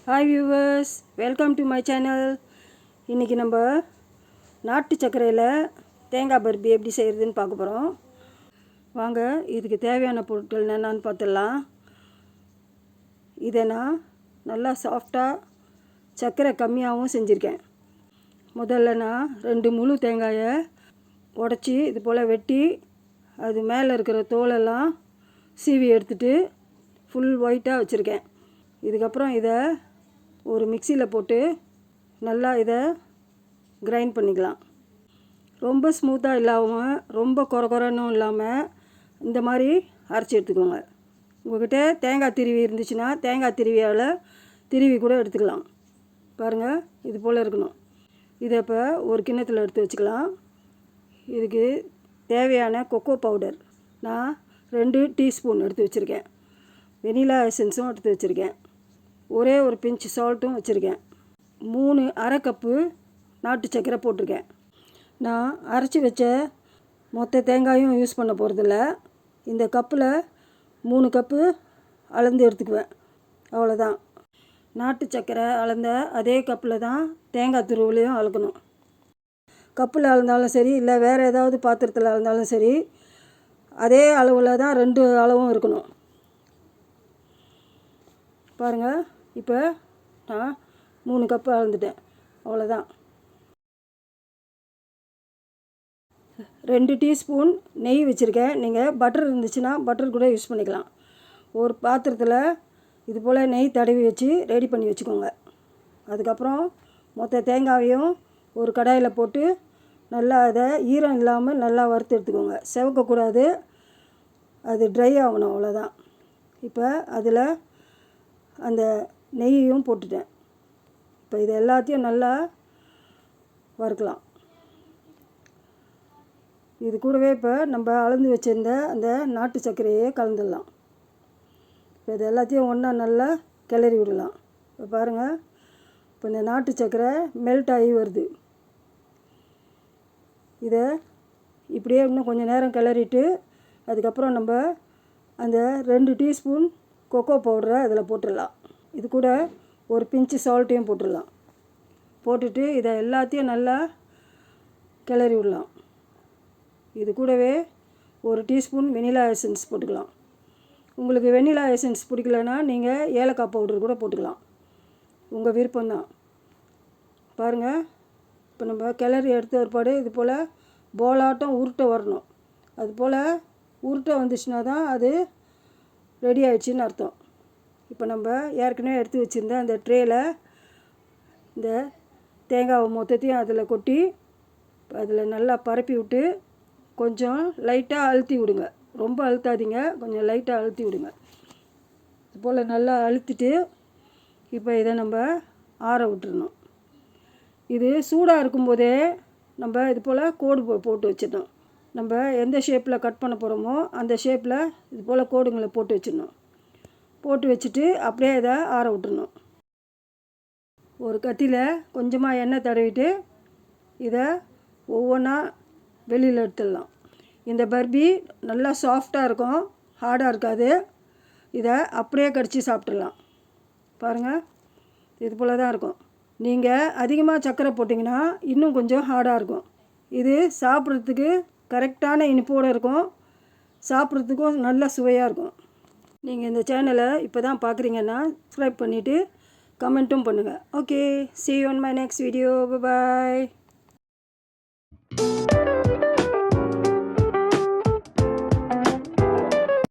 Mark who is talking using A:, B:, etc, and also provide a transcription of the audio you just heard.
A: Hi viewers, welcome to my channel. இன்றைக்கி நம்ம நாட்டு சர்க்கரையில் தேங்காய் பர்பி எப்படி செய்கிறதுன்னு பார்க்க போகிறோம். வாங்க, இதுக்கு தேவையான பொருட்கள் என்னென்னு பார்த்துடலாம். இதை நான் நல்லா சாஃப்டாக சர்க்கரை கம்மியாகவும் செஞ்சுருக்கேன். முதல்ல நான் 2 முழு தேங்காயை உடச்சி இது போல் வெட்டி அது மேலே இருக்கிற தோலெல்லாம் சீவி எடுத்துட்டு ஃபுல் ஒயிட்டாக வச்சுருக்கேன். இதுக்கப்புறம் இதை ஒரு மிக்சியில் போட்டு நல்லா இதை கிரைண்ட் பண்ணிக்கலாம். ரொம்ப ஸ்மூத்தாக இல்லாமல் ரொம்ப கொரகொரன்னும் இல்லாமல் இந்த மாதிரி அரைச்சி எடுத்துக்கோங்க. உங்கள்கிட்ட தேங்காய் திருவி இருந்துச்சுன்னா தேங்காய் திருவியால் திருவி கூட எடுத்துக்கலாம். பாருங்கள், இது போல் இருக்கணும். இதை இப்போ ஒரு கிண்ணத்தில் எடுத்து வச்சுக்கலாம். இதுக்கு தேவையான கொக்கோ பவுடர் நான் 2 டீஸ்பூன் எடுத்து வச்சுருக்கேன். வெனிலா எசன்ஸும் எடுத்து வச்சுருக்கேன். ஒரே ஒரு பிஞ்ச் சால்ட்டும் வச்சுருக்கேன். 3 அரை கப்பு நாட்டு சர்க்கரை போட்டிருக்கேன். நான் அரைச்சி வச்ச மொத்த தேங்காயும் யூஸ் பண்ண போகிறதில்ல. இந்த கப்பில் 3 கப்பு அளந்து எடுத்துக்குவேன். அவ்வளோதான். நாட்டு சர்க்கரை அளந்த அதே கப்பில் தான் தேங்காய் துருவலையும் அளக்கணும். கப்பில் அளந்தாலும் சரி, இல்லை வேறு ஏதாவது பாத்திரத்தில் அளந்தாலும் சரி, அதே அளவில் தான் 2 அளவும் இருக்கணும். பாருங்கள், இப்போ நான் 3 கப்பு அளந்துட்டேன். அவ்வளோதான். 2 டீஸ்பூன் நெய் வச்சுருக்கேன். நீங்கள் பட்டர் இருந்துச்சுன்னா பட்டர் கூட யூஸ் பண்ணிக்கலாம். ஒரு பாத்திரத்தில் இது போல் நெய் தடவி வச்சு ரெடி பண்ணி வச்சுக்கோங்க. அதுக்கப்புறம் மொத்த தேங்காயையும் ஒரு கடாயில் போட்டு நல்லா அதை ஈரம் இல்லாமல் நல்லா வறுத்து எடுத்துக்கோங்க. செவக்கக்கூடாது, அது ட்ரை ஆகணும். அவ்வளோதான். இப்போ அதில் அந்த நெய்யையும் போட்டுட்டேன். இப்போ இது எல்லாத்தையும் நல்லா வறுக்கலாம். இது கூடவே இப்போ நம்ம அளந்து வச்சுருந்த அந்த நாட்டு சர்க்கரையே கலந்துடலாம். இப்போ இது எல்லாத்தையும் ஒன்றா நல்லா கிளறி விடலாம். இப்போ பாருங்கள், இப்போ இந்த நாட்டு சர்க்கரை மெல்ட் ஆகி வருது. இதை இப்படியே இன்னும் கொஞ்சம் நேரம் கிளறிட்டு அதுக்கப்புறம் நம்ம அந்த 2 டீஸ்பூன் கொக்கோ பவுடரை அதில் போட்டுடலாம். இது கூட ஒரு பிஞ்சு சால்ட்டையும் போட்டுடலாம். போட்டுட்டு இதை எல்லாத்தையும் நல்லா கிளறி விடலாம். இது கூடவே ஒரு டீஸ்பூன் வெனிலா எசன்ஸ் போட்டுக்கலாம். உங்களுக்கு வெனிலா எசன்ஸ் பிடிக்கலன்னா நீங்கள் ஏலக்காய் பவுடர் கூட போட்டுக்கலாம். உங்கள் விருப்பம்தான். பாருங்கள், இப்போ நம்ம கிளறி எடுத்த ஒருபாடு இது போல் போலாட்டம் உருட்டை வரணும். அது போல் உருட்டை வந்துச்சுன்னா தான் அது ரெடி ஆகிடுச்சின்னு அர்த்தம். இப்போ நம்ம ஏற்கனவே எடுத்து வச்சுருந்த அந்த ட்ரேயில் இந்த தேங்காவை மொத்தத்தையும் அதில் கொட்டி அதில் நல்லா பரப்பி விட்டு கொஞ்சம் லைட்டாக அழுத்தி விடுங்க. ரொம்ப அழுத்தாதீங்க, கொஞ்சம் லைட்டாக அழுத்தி விடுங்க. இது போல் நல்லா அழுத்திட்டு இப்போ இதை நம்ம ஆற விட்டுறணும். இது சூடாக இருக்கும்போதே நம்ம இது போல் கோடு போட்டு வச்சிடணும். நம்ம எந்த ஷேப்பில் கட் பண்ண போகிறோமோ அந்த ஷேப்பில் இது போல் கோடுங்களை போட்டு வச்சிடணும். போட்டு வச்சுட்டு அப்படியே இதை ஆற விட்டுறணும். ஒரு கத்தியில் கொஞ்சமாக எண்ணெய் தடவிட்டு இதை ஒவ்வொன்றா வெளியில் எடுத்துடலாம். இந்த பர்பி நல்லா சாஃப்டாக இருக்கும், ஹார்டாக இருக்காது. இதை அப்படியே கடித்து சாப்பிட்றலாம். பாருங்கள், இது போல் தான் இருக்கும். நீங்கள் அதிகமாக சர்க்கரை போட்டிங்கன்னா இன்னும் கொஞ்சம் ஹார்டாக இருக்கும். இது சாப்பிட்றதுக்கு கரெக்டான இனிப்போடு இருக்கும், சாப்பிட்றதுக்கும் நல்ல சுவையாக இருக்கும். நீங்கள் இந்த சேனலை இப்போ தான் பார்க்குறீங்கன்னா சப்ஸ்கிரைப் பண்ணிவிட்டு கமெண்ட்டும் பண்ணுங்கள். Okay, see you on my next video. Bye bye.